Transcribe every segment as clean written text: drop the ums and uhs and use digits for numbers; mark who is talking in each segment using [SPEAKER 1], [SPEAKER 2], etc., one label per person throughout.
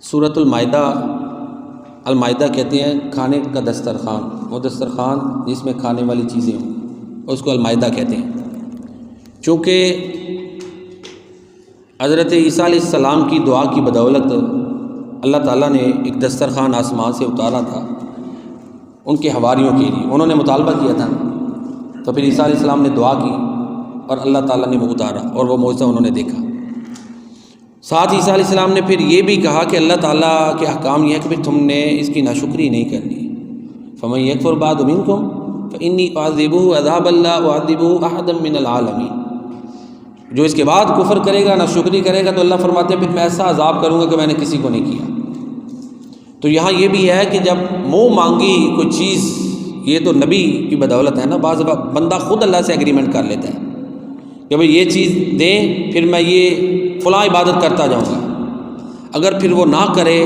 [SPEAKER 1] سورۃ المائدہ کہتے ہیں کھانے کا دسترخوان، وہ دسترخوان جس میں کھانے والی چیزیں ہوں، اس کو المائدہ کہتے ہیں۔ چونکہ حضرت عیسیٰ علیہ السلام کی دعا کی بدولت اللہ تعالیٰ نے ایک دسترخوان آسمان سے اتارا تھا ان کے حواریوں کے لیے، انہوں نے مطالبہ کیا تھا، تو پھر عیسیٰ علیہ السلام نے دعا کی اور اللہ تعالیٰ نے وہ اتارا اور وہ معجزہ انہوں نے دیکھا۔ ساتھ عیسیٰ علیہ السلام نے پھر یہ بھی کہا کہ اللہ تعالیٰ کے احکام یہ ہے کہ پھر تم نے اس کی ناشکری نہیں کرنی۔ فَمَن يَكْفُرْ بَعْدُ مِنكُمْ فَإِنِّي أُعَذِّبُهُ عَذَابًا لَّا أُعَذِّبُهُ أَحَدًا مِّنَ الْعَالَمِينَ، جو اس کے بعد کفر کرے گا، ناشکری کرے گا، تو اللہ فرماتے ہیں پھر میں ایسا عذاب کروں گا کہ میں نے کسی کو نہیں کیا۔ تو یہاں یہ بھی ہے کہ جب منہ مانگی کوئی چیز، یہ تو نبی کی بدولت ہے نا، بعض بندہ خود اللہ سے ایگریمنٹ کر لیتا ہے کہ بھئی یہ چیز دیں پھر میں یہ فلاں عبادت کرتا جاؤں گا، اگر پھر وہ نہ کرے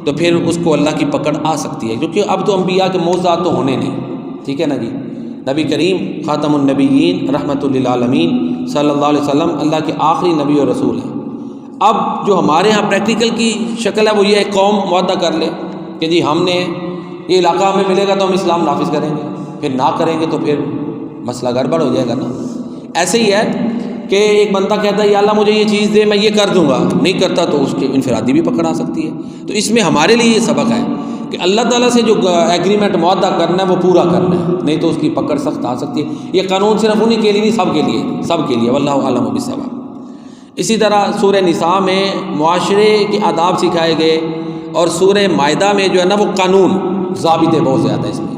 [SPEAKER 1] تو پھر اس کو اللہ کی پکڑ آ سکتی ہے، کیونکہ اب تو انبیاء کے معجزات تو ہونے نہیں، ٹھیک ہے نا جی۔ نبی کریم خاتم النبیین رحمۃ للعالمین صلی اللہ علیہ وسلم اللہ کے آخری نبی اور رسول ہیں۔ اب جو ہمارے ہاں پریکٹیکل کی شکل ہے وہ یہ ہے، قوم معاہدہ کر لے کہ جی ہم نے یہ علاقہ ہمیں ملے گا تو ہم اسلام نافذ کریں گے، پھر نہ کریں گے تو پھر مسئلہ گڑبڑ ہو جائے گا نا۔ ایسے ہی ہے کہ ایک بندہ کہتا ہے یا اللہ مجھے یہ چیز دے میں یہ کر دوں گا، نہیں کرتا تو اس کے انفرادی بھی پکڑ آ سکتی ہے۔ تو اس میں ہمارے لیے یہ سبق ہے کہ اللہ تعالیٰ سے جو ایگریمنٹ معاہدہ کرنا ہے وہ پورا کرنا ہے، نہیں تو اس کی پکڑ سخت آ سکتی ہے۔ یہ قانون صرف انہی کے لیے نہیں، سب کے لیے، واللہ اعلم بالصواب۔ اسی طرح سورہ نساء میں معاشرے کے آداب سکھائے گئے، اور سورہ مائدہ میں جو ہے نا وہ قانون ضابطے بہت زیادہ، اس میں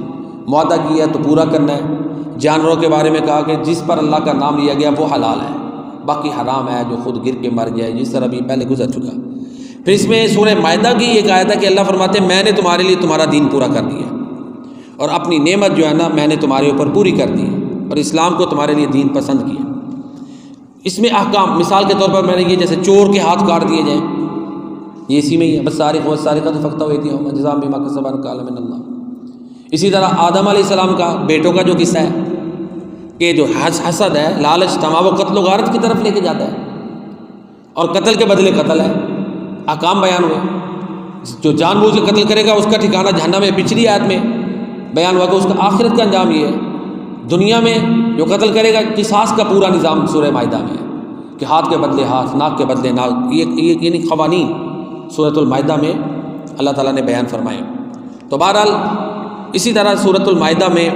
[SPEAKER 1] معاہدہ کیا تو پورا کرنا ہے۔ جانوروں کے بارے میں کہا کہ جس پر اللہ کا نام لیا گیا وہ حلال ہے، باقی حرام ہے جو خود گر کے مر جائے، جس طرح بھی پہلے گزر چکا۔ پھر اس میں سورہ مائدہ کی ایک آیت ہے کہ اللہ فرماتے ہیں میں نے تمہارے لیے تمہارا دین پورا کر دیا، اور اپنی نعمت جو ہے نا میں نے تمہارے اوپر پوری کر دی، اور اسلام کو تمہارے لیے دین پسند کیا۔ اس میں احکام مثال کے طور پر میں نے یہ جیسے چور کے ہاتھ کاٹ دیے جائیں، یہ اسی میں ہی ہے، بس سارقۃ فاقتلوا جزاء بما کسبا نکالا من اللہ۔ اسی طرح آدم علیہ السلام کا بیٹوں کا جو قصہ ہے کہ جو حسد ہے، لالچ تما، وہ قتل و غارت کی طرف لے کے جاتا ہے، اور قتل کے بدلے قتل ہے، احکام بیان ہوئے۔ جو جان بوجھ کے قتل کرے گا اس کا ٹھکانہ جہنم ہے، پچھلی آیت میں بیان ہوا کہ اس کا آخرت کا انجام یہ ہے۔ دنیا میں جو قتل کرے گا قصاص کا پورا نظام سورہ مائدہ میں ہے کہ ہاتھ کے بدلے ہاتھ، ناک کے بدلے ناک، یہ قوانین سورۃ المائدہ میں اللہ تعالیٰ نے بیان فرمائے۔ تو بہرحال اسی طرح سورۃ المائدہ میں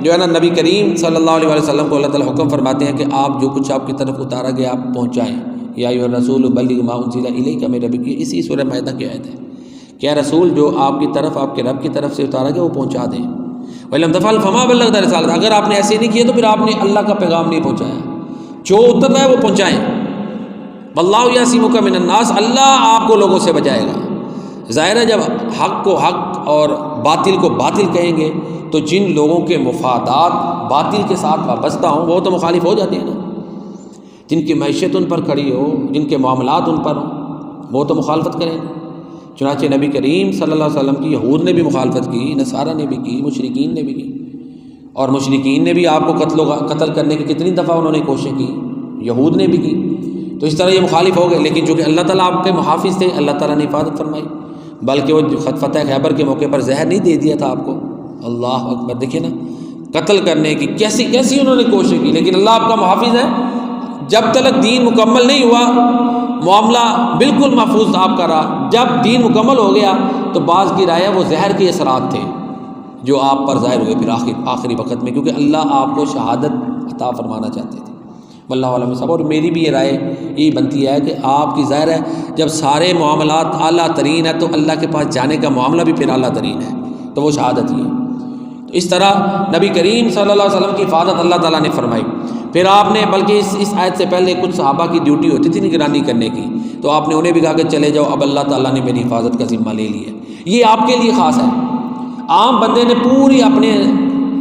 [SPEAKER 1] جو ہے نا نبی کریم صلی اللہ علیہ وسلم کو اللہ تعالیٰ حکم فرماتے ہیں کہ آپ جو کچھ آپ کی طرف اتارا گیا آپ پہنچائیں۔ یا ایھا الرسول بلغ ما انزل الیک من ربک، اسی سورہ مائدہ کی آیت ہے کہ اے رسول جو آپ کی طرف آپ کے رب کی طرف سے اتارا گیا وہ پہنچا دیں۔ وَإِن لَّمْ تَفْعَلْ فَمَا بَلَّغْتَ رِسَالَتَهُ، اگر آپ نے ایسے نہیں کیے تو پھر آپ نے اللہ کا پیغام نہیں پہنچایا، جو اترتا ہے وہ پہنچائیں۔ وَاللَّهُ يَعْصِمُكَ مِنَ النَّاسِ، اللہ آپ کو لوگوں سے بچائے گا۔ ظاہر ہے جب حق کو حق اور باطل کو باطل کہیں گے تو جن لوگوں کے مفادات باطل کے ساتھ وابستہ ہوں وہ تو مخالف ہو جاتے ہیں نا، جن کی معیشت ان پر کھڑی ہو، جن کے معاملات ان پر ہوں وہ تو مخالفت کریں گے۔ چنانچہ نبی کریم صلی اللہ علیہ وسلم کی یہود نے بھی مخالفت کی، نصارہ نے بھی کی، مشرکین نے بھی کی، اور مشرکین نے بھی آپ کو قتل کرنے کی کتنی دفعہ انہوں نے کوشش کی، یہود نے بھی کی۔ تو اس طرح یہ مخالف ہو گئے، لیکن چونکہ اللہ تعالیٰ آپ کے محافظ تھے اللہ تعالیٰ نے حفاظت فرمائی، بلکہ وہ فتح خیبر کے موقع پر زہر نہیں دے دیا تھا آپ کو۔ اللہ اکبر، دیکھیں نا قتل کرنے کی کیسی انہوں نے کوشش کی، لیکن اللہ آپ کا محافظ ہے۔ جب تک دین مکمل نہیں ہوا معاملہ بالکل محفوظ آپ کا رہا، جب دین مکمل ہو گیا تو بعض کی رائے وہ زہر کے اثرات تھے جو آپ پر ظاہر ہوئے پھر آخری وقت میں، کیونکہ اللہ آپ کو شہادت عطا فرمانا چاہتے تھے۔ واللہ اعلم صاحب، اور میری بھی یہ رائے یہی بنتی ہے کہ آپ کی ظاہر ہے جب سارے معاملات اعلیٰ ترین ہے تو اللہ کے پاس جانے کا معاملہ بھی پھر اعلیٰ ترین ہے، تو وہ شہادت ہی ہے۔ تو اس طرح نبی کریم صلی اللہ علیہ وسلم کی حفاظت اللہ تعالیٰ نے فرمائی۔ پھر آپ نے بلکہ اس آیت سے پہلے کچھ صحابہ کی ڈیوٹی ہوتی تھی نگرانی کرنے کی، تو آپ نے انہیں بھی کہا کہ چلے جاؤ، اب اللہ تعالیٰ نے میری حفاظت کا ذمہ لے لی ہے۔ یہ آپ کے لیے خاص ہے، عام بندے نے پوری اپنے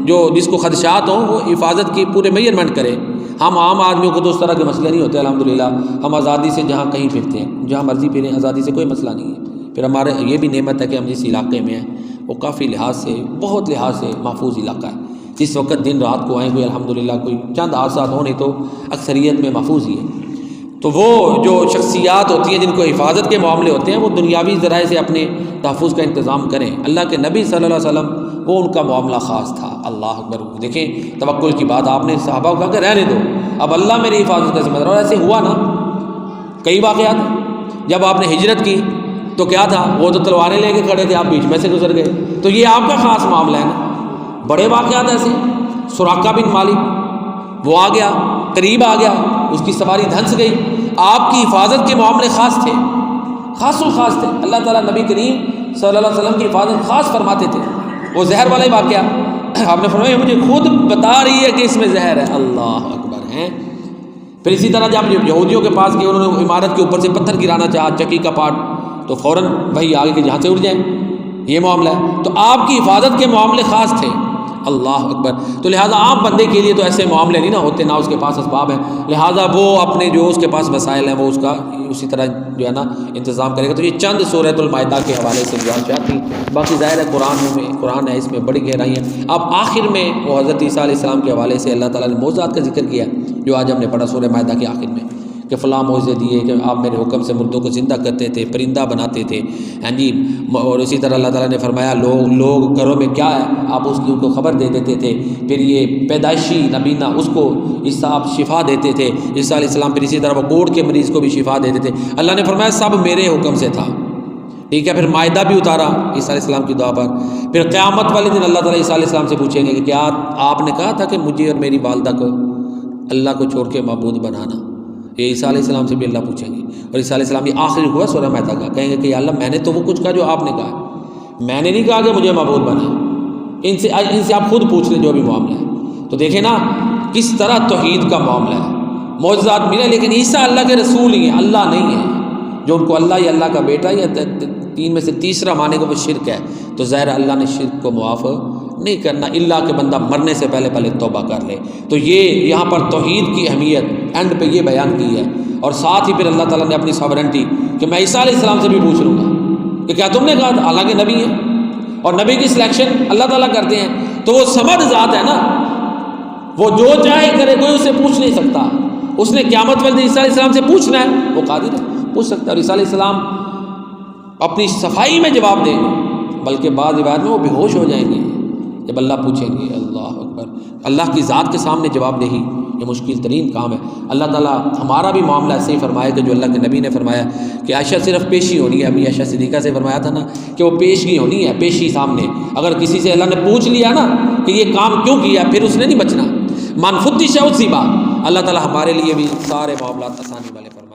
[SPEAKER 1] جو جس کو خدشات ہوں وہ حفاظت کی پورے میجرمنٹ کرے۔ ہم عام آدمیوں کو تو اس طرح کے مسئلے نہیں ہوتے الحمدللہ، ہم آزادی سے جہاں کہیں پھرتے ہیں، جہاں مرضی پھریں، آزادی سے کوئی مسئلہ نہیں ہے۔ پھر ہمارے یہ بھی نعمت ہے کہ ہم جس علاقے میں ہیں وہ کافی لحاظ سے بہت لحاظ سے محفوظ علاقہ ہے، جس وقت دن رات کو آئیں کوئی الحمدللہ کوئی چند حادثات ہوں نہیں تو اکثریت میں محفوظ ہی ہے۔ تو وہ جو شخصیات ہوتی ہیں جن کو حفاظت کے معاملے ہوتے ہیں وہ دنیاوی ذرائع سے اپنے تحفظ کا انتظام کریں. اللہ کے نبی صلی اللہ علیہ وسلم وہ ان کا معاملہ خاص تھا. اللہ اکبر. دیکھیں توکل کی بات آپ نے صحابہ کو کہا کہ رہنے دو، اب اللہ میری حفاظت کا ذمہ دار. اور ایسے ہوا نا کئی واقعات. جب آپ نے ہجرت کی تو کیا تھا، وہ تو تلواریں لے کے کھڑے تھے، آپ بیچ میں سے گزر گئے، تو یہ آپ کا خاص معاملہ ہے نا. بڑے واقعات ایسے، سراقہ بن مالک وہ آ گیا، قریب آ گیا، اس کی سواری دھنس گئی. آپ کی حفاظت کے معاملے خاص تھے، خاص الخاص تھے. اللہ تعالیٰ نبی کریم صلی اللہ علیہ وسلم کی حفاظت خاص فرماتے تھے. وہ زہر والا ہی واقعہ آپ نے فرمایا مجھے خود بتا رہی ہے کہ اس میں زہر ہے. اللہ اکبر ہیں. پھر اسی طرح جب یہودیوں کے پاس گئے، انہوں نے عمارت کے اوپر سے پتھر گرانا چاہا، چکی کا پارٹ، تو فوراً وہی آگے کہ جہاں سے اڑ جائیں. یہ معاملہ ہے. تو آپ کی حفاظت کے معاملے خاص تھے. اللہ اکبر. تو لہٰذا عام بندے کے لیے تو ایسے معاملے نہیں نہ ہوتے، نہ اس کے پاس اسباب ہیں، لہٰذا وہ اپنے جو اس کے پاس وسائل ہیں وہ اس کا اسی طرح جو ہے نا انتظام کرے گا. تو یہ چند سورۃ المائدہ کے حوالے سے بیان تھی. باقی ظاہر ہے قرآن ہے، اس میں بڑی گہرائی ہیں. اب آخر میں وہ حضرت عیسیٰ علیہ السلام کے حوالے سے اللہ تعالیٰ نے معجزات کا ذکر کیا جو آج ہم نے پڑھا سورہ مائدہ کے آخر میں، کہ فلاں معجزے دیے کہ آپ میرے حکم سے مردوں کو زندہ کرتے تھے، پرندہ بناتے تھے. ہاں جی. اور اسی طرح اللہ تعالیٰ نے فرمایا لوگ گھروں میں کیا ہے آپ اس کی ان کو خبر دے دیتے تھے. پھر یہ پیدائشی نبینہ اس کو عیسیٰ آپ شفا دیتے تھے عیسیٰ علیہ السلام. پھر اسی طرح وہ کوڑ کے مریض کو بھی شفا دیتے تھے. اللہ نے فرمایا سب میرے حکم سے تھا. ٹھیک ہے. پھر مائدہ بھی اتارا عیسیٰ علیہ السلام کی دعا پر. پھر قیامت والے دن اللہ تعالیٰ عیسیٰ علیہ السلام سے پوچھیں گے کہ کیا آپ نے کہا تھا کہ مجھے اور میری والدہ کو اللہ کو چھوڑ کے معبود بنانا. یہ عیسیٰ علیہ السلام سے بھی اللہ پوچھیں گے. اور عیسیٰ علیہ السلام یہ آخری ہوا سورہ مائدہ کا، کہیں گے کہ یا اللہ میں نے تو وہ کچھ کہا جو آپ نے کہا، میں نے نہیں کہا کہ مجھے معبود بنا. ان سے آپ خود پوچھ لیں جو بھی معاملہ ہے. تو دیکھیں نا کس طرح توحید کا معاملہ ہے. معجزات ملے لیکن عیسیٰ اللہ کے رسول ہی ہیں، اللہ نہیں ہے. جو ان کو اللہ یا اللہ کا بیٹا یا تین میں سے تیسرا مانے کو وہ شرک ہے. تو ظاہر اللہ نے شرک کو معاف نہیں کرنا الا کہ بندہ مرنے سے پہلے توبہ کر لے. تو یہ یہاں پر توحید کی اہمیت اینڈ پہ یہ بیان کی ہے. اور ساتھ ہی پھر اللہ تعالیٰ نے اپنی ساورنٹی کہ میں عیسیٰ علیہ السلام سے بھی پوچھ لوں گا کہ کیا تم نے کہا تھا. حالانکہ نبی ہے اور نبی کی سلیکشن اللہ تعالیٰ کرتے ہیں. تو وہ سمجھ ذات ہے نا، وہ جو چاہے کرے، کوئی اسے پوچھ نہیں سکتا. اس نے قیامت والے عیسیٰ علیہ السلام سے پوچھنا ہے، وہ قادر ہے پوچھ سکتا ہے. اور عیسیٰ علیہ السلام اپنی صفائی میں جواب دیں گے، بلکہ بعض روایت میں وہ بے ہوش ہو جائیں گے جب اللہ پوچھیں گے. اللہ اکبر. اللہ کی ذات کے سامنے جواب دہی یہ مشکل ترین کام ہے. اللہ تعالیٰ ہمارا بھی معاملہ ایسے ہی فرمائے کہ جو اللہ کے نبی نے فرمایا کہ عائشہ صرف پیشی ہونی ہے. ابھی عائشہ صدیقہ سے فرمایا تھا نا کہ وہ پیشگی ہونی ہے، پیشی سامنے. اگر کسی سے اللہ نے پوچھ لیا نا کہ یہ کام کیوں کیا، پھر اس نے نہیں بچنا. من فتش اصیب. اللہ تعالیٰ ہمارے لیے بھی سارے معاملات آسانی والے فرمائے.